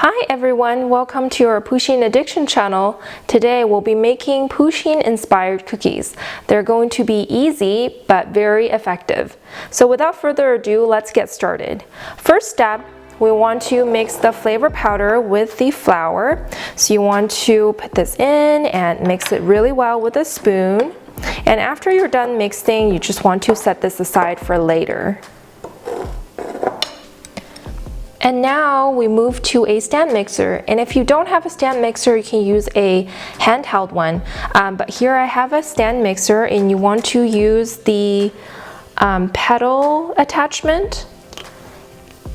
Hi everyone, welcome to our Pusheen Addiction channel. Today we'll be making Pusheen inspired cookies. They're going to be easy but very effective. So without further ado, let's get started. First step, we want to mix the flavor powder with the flour. So you want to put this in and mix it really well with a spoon. And after you're done mixing, you just want to set this aside for later. And now we move to a stand mixer, and if you don't have a stand mixer, you can use a handheld one. But here I have a stand mixer, and you want to use the pedal attachment.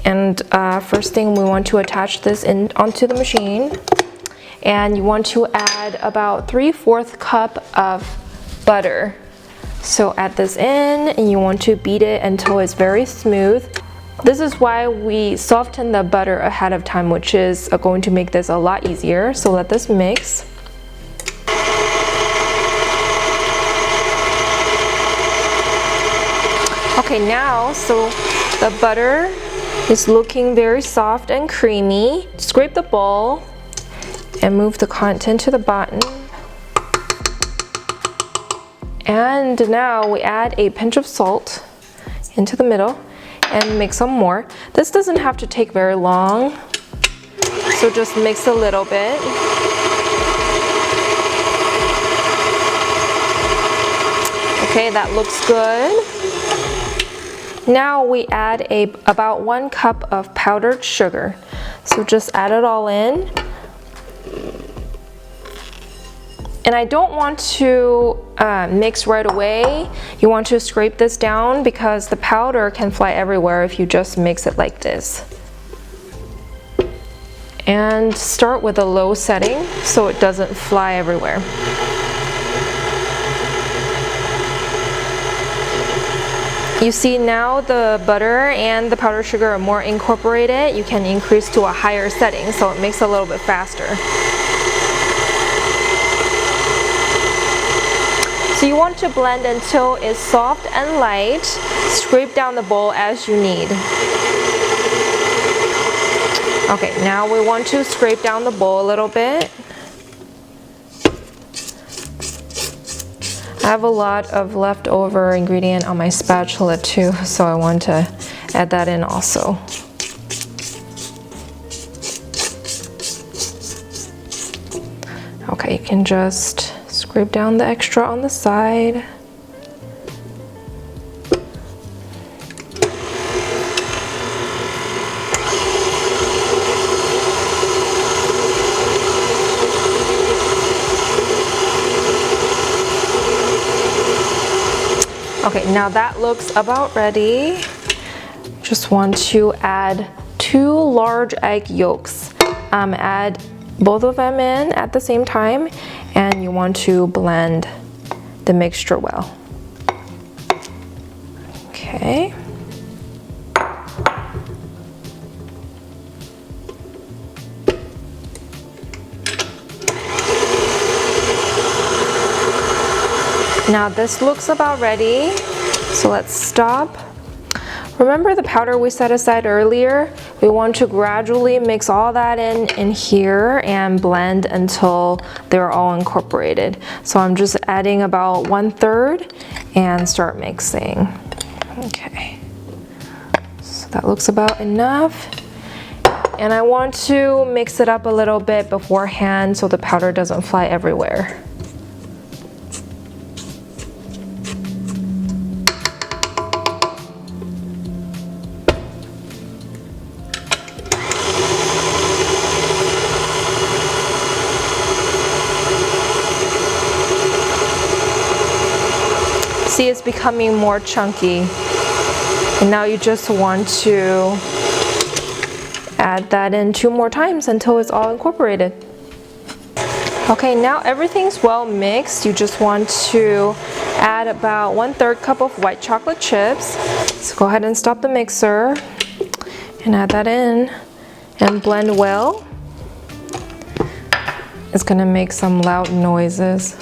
And first thing, we want to attach this onto the machine, and you want to add about 3/4 cup of butter. So add this in, and you want to beat it until it's very smooth. This is why we soften the butter ahead of time, which is going to make this a lot easier. So let this mix. Okay, now, so the butter is looking very soft and creamy. Scrape the bowl and move the content to the bottom. And now we add a pinch of salt into the middle and mix some more. This doesn't have to take very long, so just mix a little bit. Okay, that looks good. Now we add about 1 cup of powdered sugar. So just add it all in. And I don't want to mix right away. You want to scrape this down because the powder can fly everywhere if you just mix it like this. And start with a low setting so it doesn't fly everywhere. You see now the butter and the powdered sugar are more incorporated. You can increase to a higher setting so it makes it a little bit faster. So you want to blend until it's soft and light. Scrape down the bowl as you need. Okay, now we want to scrape down the bowl a little bit. I have a lot of leftover ingredient on my spatula too, so I want to add that in also. Okay, you can just scrape down the extra on the side. Okay, now that looks about ready. Just want to add 2 large egg yolks. Add both of them in at the same time, and you want to blend the mixture well. Okay. Now this looks about ready, so let's stop. Remember the powder we set aside earlier? We want to gradually mix all that in here and blend until they're all incorporated. So I'm just adding about 1/3 and start mixing. Okay, so that looks about enough. And I want to mix it up a little bit beforehand so the powder doesn't fly everywhere. See, it's becoming more chunky. And now you just want to add that in 2 more times until it's all incorporated. Okay, now everything's well mixed. You just want to add about 1/3 cup of white chocolate chips. So go ahead and stop the mixer and add that in and blend well. It's gonna make some loud noises.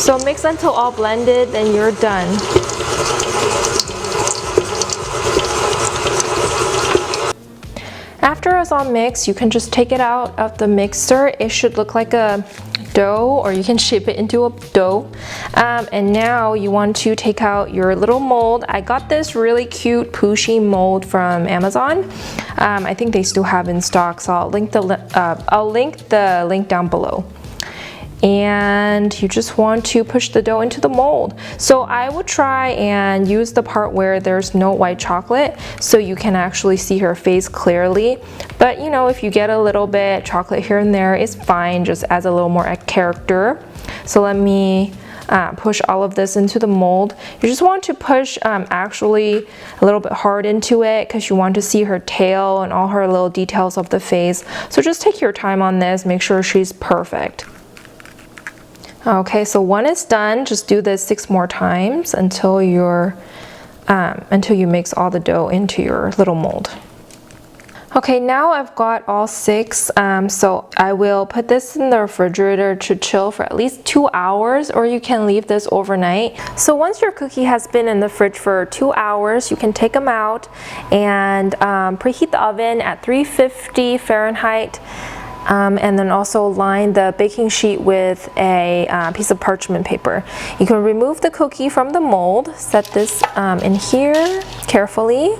So mix until all blended and you're done. After it's all mixed, you can just take it out of the mixer. It should look like a dough, or you can shape it into a dough. And now you want to take out your little mold. I got this really cute Pusheen mold from Amazon. I think they still have in stock, so I'll link the link down below. And you just want to push the dough into the mold. So I would try and use the part where there's no white chocolate so you can actually see her face clearly. But you know, if you get a little bit chocolate here and there, it's fine, just adds a little more character. So let me push all of this into the mold. You just want to push actually a little bit hard into it because you want to see her tail and all her little details of the face. So just take your time on this, make sure she's perfect. Okay, so one is done. Just do this 6 more times until you mix all the dough into your little mold. Okay, now I've got all 6, so I will put this in the refrigerator to chill for at least 2 hours, or you can leave this overnight. So once your cookie has been in the fridge for 2 hours, you can take them out and preheat the oven at 350 Fahrenheit. And then also line the baking sheet with a piece of parchment paper. You can remove the cookie from the mold, set this in here carefully.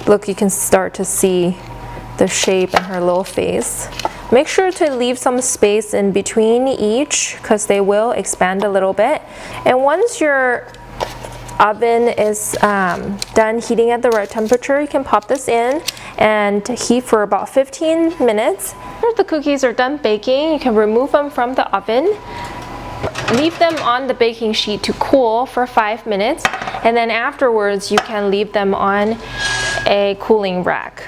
Look, you can start to see the shape in her little face. Make sure to leave some space in between each because they will expand a little bit. And once your oven is done heating at the right temperature, you can pop this in and heat for about 15 minutes. After the cookies are done baking, you can remove them from the oven. Leave them on the baking sheet to cool for 5 minutes, and then afterwards you can leave them on a cooling rack.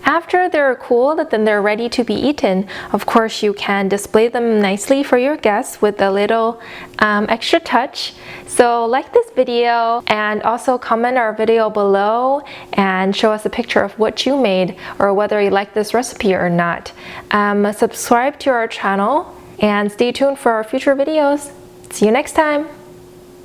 After they're cooled, then they're ready to be eaten. Of course, you can display them nicely for your guests with a little extra touch. So like this video and also comment our video below and show us a picture of what you made or whether you like this recipe or not. Subscribe to our channel and stay tuned for our future videos. See you next time.